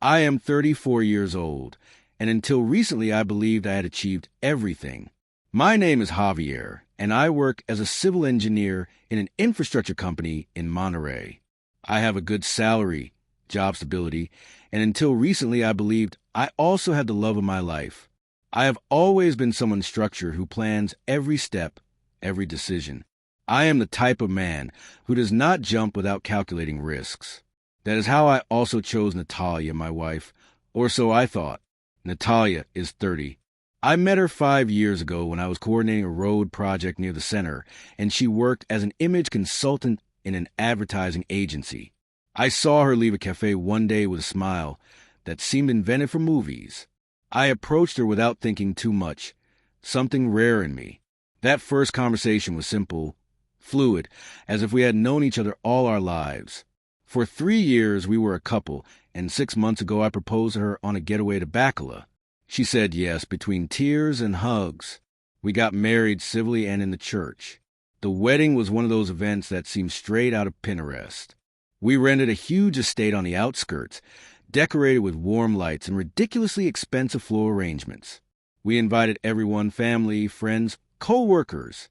I am 34 years old, and until recently I believed I had achieved everything. My name is Javier, and I work as a civil engineer in an infrastructure company in Monterey. I have a good salary, job stability, and until recently I believed I also had the love of my life. I have always been someone structured who plans every step, every decision. I am the type of man who does not jump without calculating risks. That is how I also chose Natalia, my wife, or so I thought. Natalia is 30. I met her 5 years ago when I was coordinating a road project near the center, and she worked as an image consultant in an advertising agency. I saw her leave a cafe one day with a smile that seemed invented for movies. I approached her without thinking too much, something rare in me. That first conversation was simple, fluid, as if we had known each other all our lives. For 3 years we were a couple, and 6 months ago I proposed to her on a getaway to Bacala. She said yes between tears and hugs. We got married civilly and in the church. The wedding was one of those events that seemed straight out of Pinterest. We rented a huge estate on the outskirts, decorated with warm lights and ridiculously expensive floral arrangements. We invited everyone, family, friends, co-workers.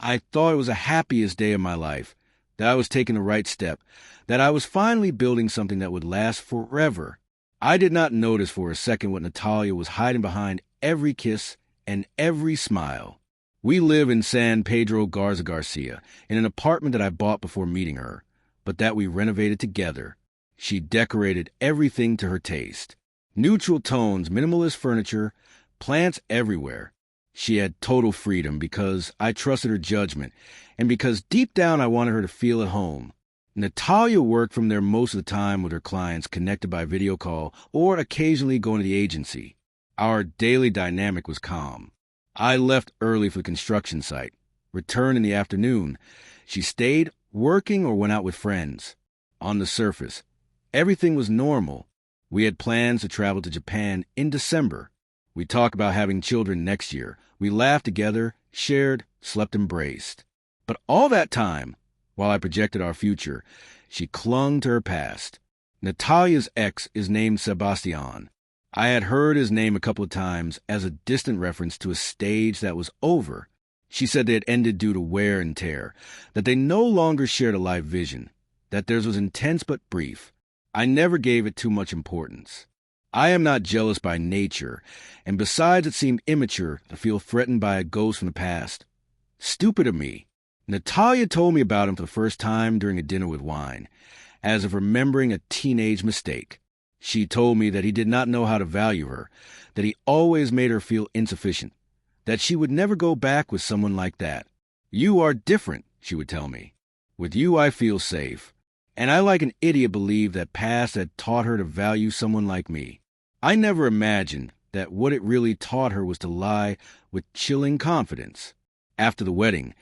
I thought it was the happiest day of my life, that I was taking the right step, that I was finally building something that would last forever. I did not notice for a second what Natalia was hiding behind every kiss and every smile. We live in San Pedro Garza Garcia, in an apartment that I bought before meeting her, but that we renovated together. She decorated everything to her taste. Neutral tones, minimalist furniture, plants everywhere. She had total freedom because I trusted her judgment, and because deep down I wanted her to feel at home. Natalia worked from there most of the time with her clients connected by video call or occasionally going to the agency. Our daily dynamic was calm. I left early for the construction site, returned in the afternoon. She stayed, working or went out with friends. On the surface, everything was normal. We had plans to travel to Japan in December. We talked about having children next year. We laughed together, shared, slept embraced. But all that time, while I projected our future, she clung to her past. Natalia's ex is named Sebastian. I had heard his name a couple of times as a distant reference to a stage that was over. She said they had ended due to wear and tear, that they no longer shared a life vision, that theirs was intense but brief. I never gave it too much importance. I am not jealous by nature, and besides it seemed immature to feel threatened by a ghost from the past. Stupid of me. Natalia told me about him for the first time during a dinner with wine, as if remembering a teenage mistake. She told me that he did not know how to value her, that he always made her feel insufficient, that she would never go back with someone like that. You are different, she would tell me. With you I feel safe. And I like an idiot believed that past had taught her to value someone like me. I never imagined that what it really taught her was to lie with chilling confidence. After the wedding,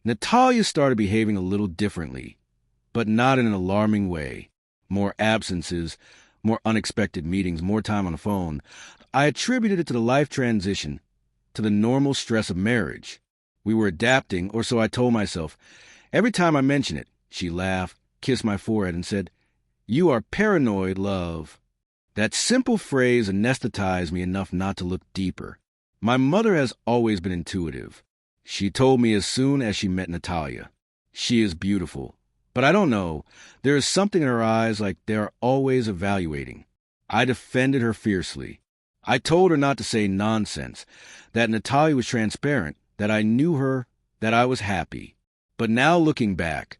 Natalia started behaving a little differently, but not in an alarming way. More absences, more unexpected meetings, more time on the phone. I attributed it to the life transition, to the normal stress of marriage. We were adapting, or so I told myself. Every time I mentioned it, she laughed, kissed my forehead, and said, "You are paranoid, love." That simple phrase anesthetized me enough not to look deeper. My mother has always been intuitive. She told me as soon as she met Natalia. She is beautiful. But I don't know. There is something in her eyes like they are always evaluating. I defended her fiercely. I told her not to say nonsense, that Natalia was transparent, that I knew her, that I was happy. But now looking back,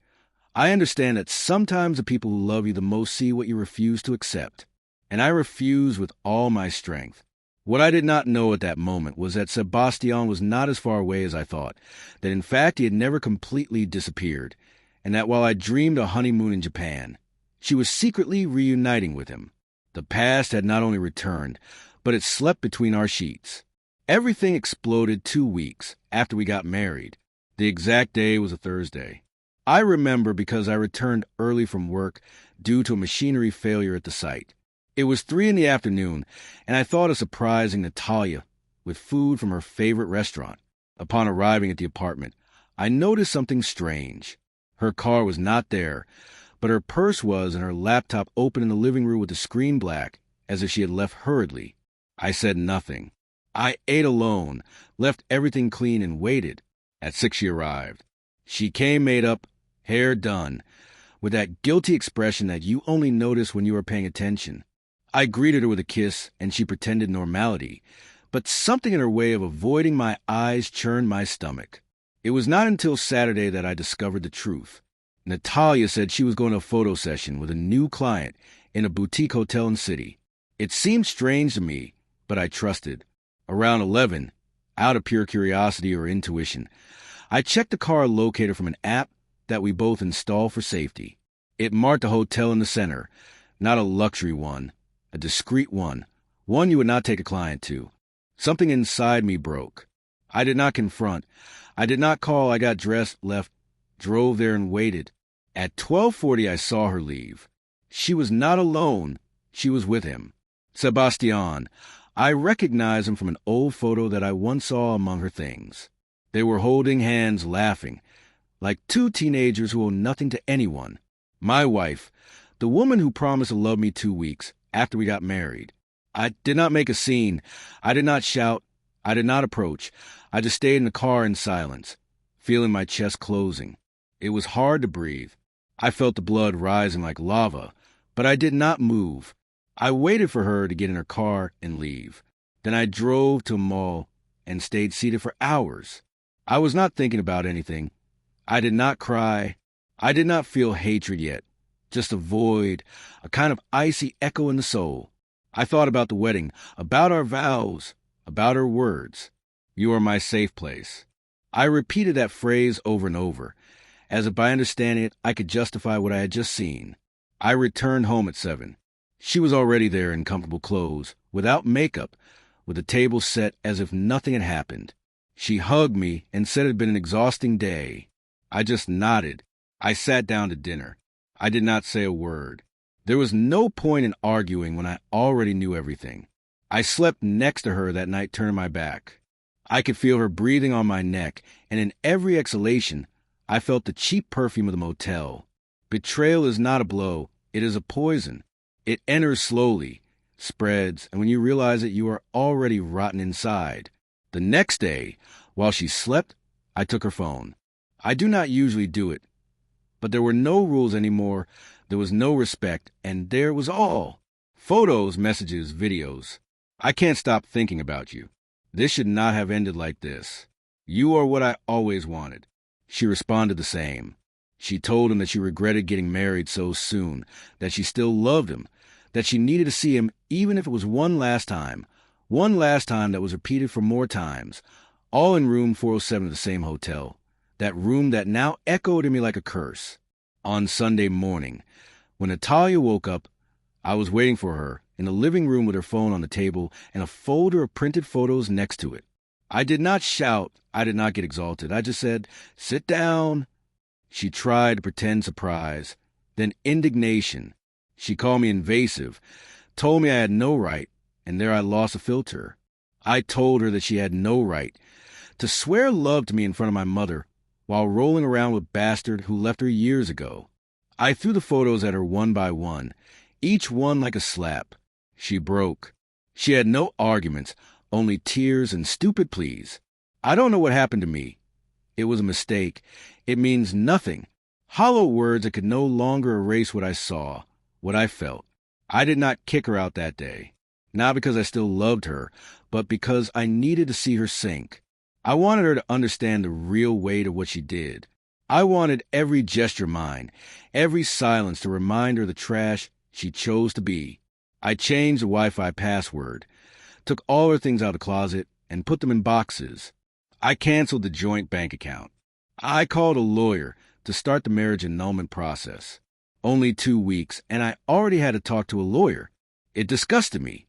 I understand that sometimes the people who love you the most see what you refuse to accept. And I refused with all my strength. What I did not know at that moment was that Sebastian was not as far away as I thought, that in fact he had never completely disappeared, and that while I dreamed a honeymoon in Japan, she was secretly reuniting with him. The past had not only returned, but it slept between our sheets. Everything exploded 2 weeks after we got married. The exact day was a Thursday. I remember because I returned early from work due to a machinery failure at the site. It was 3 p.m, and I thought of surprising Natalia with food from her favorite restaurant. Upon arriving at the apartment, I noticed something strange. Her car was not there, but her purse was and her laptop open in the living room with the screen black, as if she had left hurriedly. I said nothing. I ate alone, left everything clean, and waited. At 6 she arrived. She came made up, hair done, with that guilty expression that you only notice when you are paying attention. I greeted her with a kiss, and she pretended normality, but something in her way of avoiding my eyes churned my stomach. It was not until Saturday that I discovered the truth. Natalia said she was going to a photo session with a new client in a boutique hotel in the city. It seemed strange to me, but I trusted. Around 11, out of pure curiosity or intuition, I checked the car locator from an app that we both installed for safety. It marked a hotel in the center, not a luxury one, a discreet one you would not take a client to. Something inside me broke. I did not confront. I did not call. I got dressed, left, drove there, and waited. At 12:40, I saw her leave. She was not alone. She was with him. Sebastian. I recognized him from an old photo that I once saw among her things. They were holding hands, laughing, like two teenagers who owe nothing to anyone. My wife, the woman who promised to love me 2 weeks after we got married. I did not make a scene. I did not shout. I did not approach. I just stayed in the car in silence, feeling my chest closing. It was hard to breathe. I felt the blood rising like lava, but I did not move. I waited for her to get in her car and leave. Then I drove to a mall and stayed seated for hours. I was not thinking about anything. I did not cry. I did not feel hatred yet, just a void, a kind of icy echo in the soul. I thought about the wedding, about our vows, about her words. You are my safe place. I repeated that phrase over and over, as if by understanding it, I could justify what I had just seen. I returned home at 7. She was already there in comfortable clothes, without makeup, with the table set as if nothing had happened. She hugged me and said it had been an exhausting day. I just nodded. I sat down to dinner. I did not say a word. There was no point in arguing when I already knew everything. I slept next to her that night, turning my back. I could feel her breathing on my neck, and in every exhalation, I felt the cheap perfume of the motel. Betrayal is not a blow. It is a poison. It enters slowly, spreads, and when you realize it, you are already rotten inside. The next day, while she slept, I took her phone. I do not usually do it, but there were no rules anymore. There was no respect, and there was all. Photos, messages, videos. I can't stop thinking about you. This should not have ended like this. You are what I always wanted. She responded the same. She told him that she regretted getting married so soon, that she still loved him, that she needed to see him even if it was one last time that was repeated for more times, all in room 407 of the same hotel, that room that now echoed in me like a curse. On Sunday morning, when Natalia woke up, I was waiting for her in the living room with her phone on the table and a folder of printed photos next to it. I did not shout. I did not get exalted. I just said, "Sit down." She tried to pretend surprise, then indignation. She called me invasive, told me I had no right, and there I lost a filter. I told her that she had no right to swear love to me in front of my mother while rolling around with a bastard who left her years ago. I threw the photos at her one by one, each one like a slap. She broke. She had no arguments, only tears and stupid pleas. I don't know what happened to me. It was a mistake. It means nothing. Hollow words that could no longer erase what I saw, what I felt. I did not kick her out that day. Not because I still loved her, but because I needed to see her sink. I wanted her to understand the real weight of what she did. I wanted every gesture mine, every silence to remind her of the trash she chose to be. I changed the Wi-Fi password, took all her things out of the closet, and put them in boxes. I canceled the joint bank account. I called a lawyer to start the marriage annulment process. Only 2 weeks, and I already had to talk to a lawyer. It disgusted me.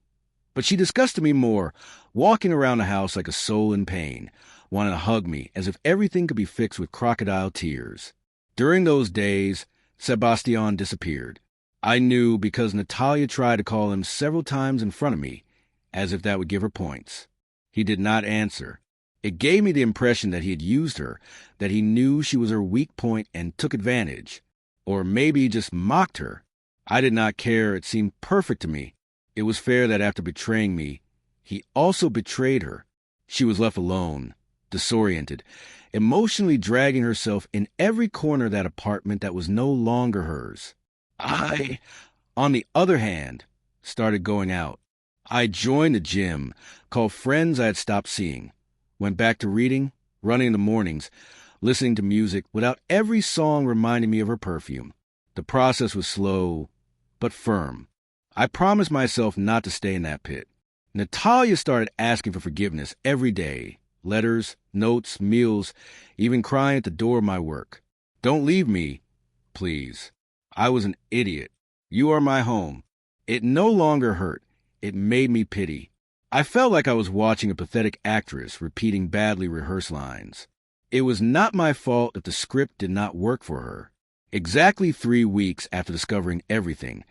But she disgusted me more, walking around the house like a soul in pain, wanting to hug me as if everything could be fixed with crocodile tears. During those days, Sebastian disappeared. I knew because Natalia tried to call him several times in front of me, as if that would give her points. He did not answer. It gave me the impression that he had used her, that he knew she was her weak point and took advantage. Or maybe just mocked her. I did not care. It seemed perfect to me. It was fair that after betraying me, he also betrayed her. She was left alone, disoriented, emotionally dragging herself in every corner of that apartment that was no longer hers. I, on the other hand, started going out. I joined the gym, called friends I had stopped seeing, went back to reading, running in the mornings, listening to music without every song reminding me of her perfume. The process was slow, but firm. I promised myself not to stay in that pit. Natalia started asking for forgiveness every day. Letters, notes, meals, even crying at the door of my work. Don't leave me, please. I was an idiot. You are my home. It no longer hurt. It made me pity. I felt like I was watching a pathetic actress repeating badly rehearsed lines. It was not my fault if the script did not work for her. Exactly 3 weeks after discovering everything,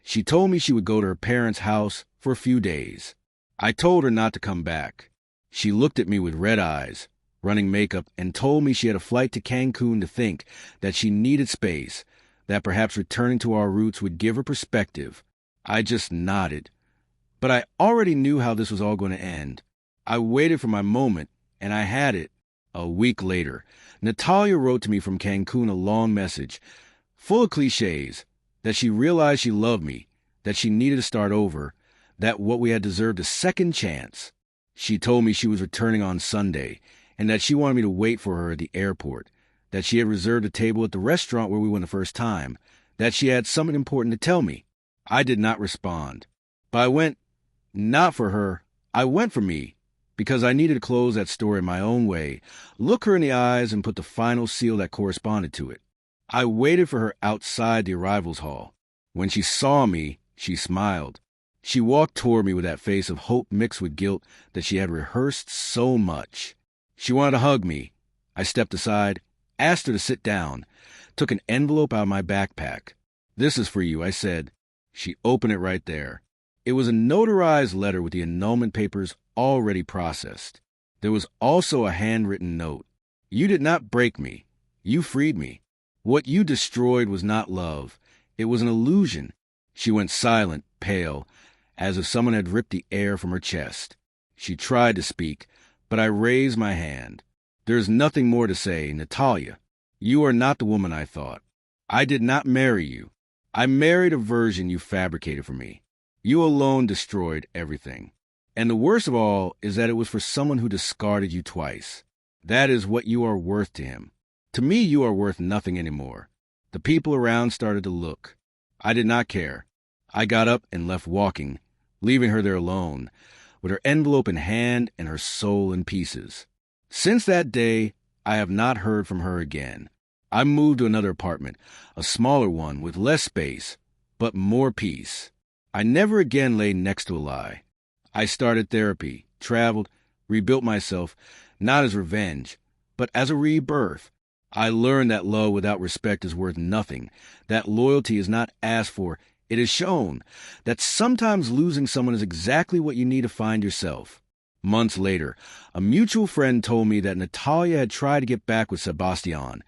she told me she would go to her parents' house for a few days. I told her not to come back. She looked at me with red eyes, running makeup, and told me she had a flight to Cancun to think that she needed space, that perhaps returning to our roots would give her perspective. I just nodded. But I already knew how this was all going to end. I waited for my moment, and I had it. A week later, Natalia wrote to me from Cancun a long message, full of cliches, that she realized she loved me, that she needed to start over, that what we had deserved a second chance. She told me she was returning on Sunday, and that she wanted me to wait for her at the airport, that she had reserved a table at the restaurant where we went the first time, that she had something important to tell me. I did not respond. But I went, not for her, I went for me, because I needed to close that story in my own way, look her in the eyes, and put the final seal that corresponded to it. I waited for her outside the arrivals hall. When she saw me, she smiled. She walked toward me with that face of hope mixed with guilt that she had rehearsed so much. She wanted to hug me. I stepped aside, asked her to sit down, took an envelope out of my backpack. "This is for you," I said. She opened it right there. It was a notarized letter with the annulment papers already processed. There was also a handwritten note. "You did not break me. You freed me. What you destroyed was not love. It was an illusion." She went silent, pale, as if someone had ripped the air from her chest. She tried to speak, but I raised my hand. "There is nothing more to say, Natalia. You are not the woman I thought. I did not marry you. I married a version you fabricated for me. You alone destroyed everything. And the worst of all is that it was for someone who discarded you twice. That is what you are worth to him. To me, you are worth nothing anymore." The people around started to look. I did not care. I got up and left walking, leaving her there alone, with her envelope in hand and her soul in pieces. Since that day, I have not heard from her again. I moved to another apartment, a smaller one with less space, but more peace. I never again lay next to a lie. I started therapy, traveled, rebuilt myself, not as revenge, but as a rebirth. I learned that love without respect is worth nothing, that loyalty is not asked for, it is shown, that sometimes losing someone is exactly what you need to find yourself. Months later, a mutual friend told me that Natalia had tried to get back with Sebastian,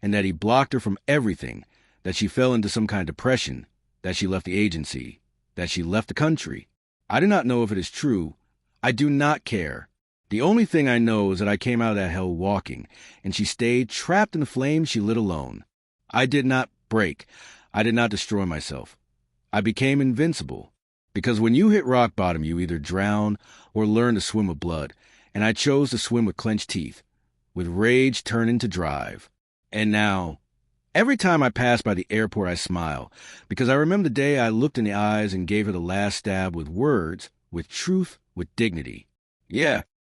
and that he blocked her from everything, that she fell into some kind of depression, that she left the agency, that she left the country. I do not know if it is true. I do not care. The only thing I know is that I came out of that hell walking, and she stayed trapped in the flames she lit alone. I did not break. I did not destroy myself. I became invincible. Because when you hit rock bottom, you either drown or learn to swim with blood, and I chose to swim with clenched teeth, with rage turning to drive. And now, every time I pass by the airport, I smile, because I remember the day I looked in the eyes and gave her the last stab with words, with truth, with dignity. Yeah,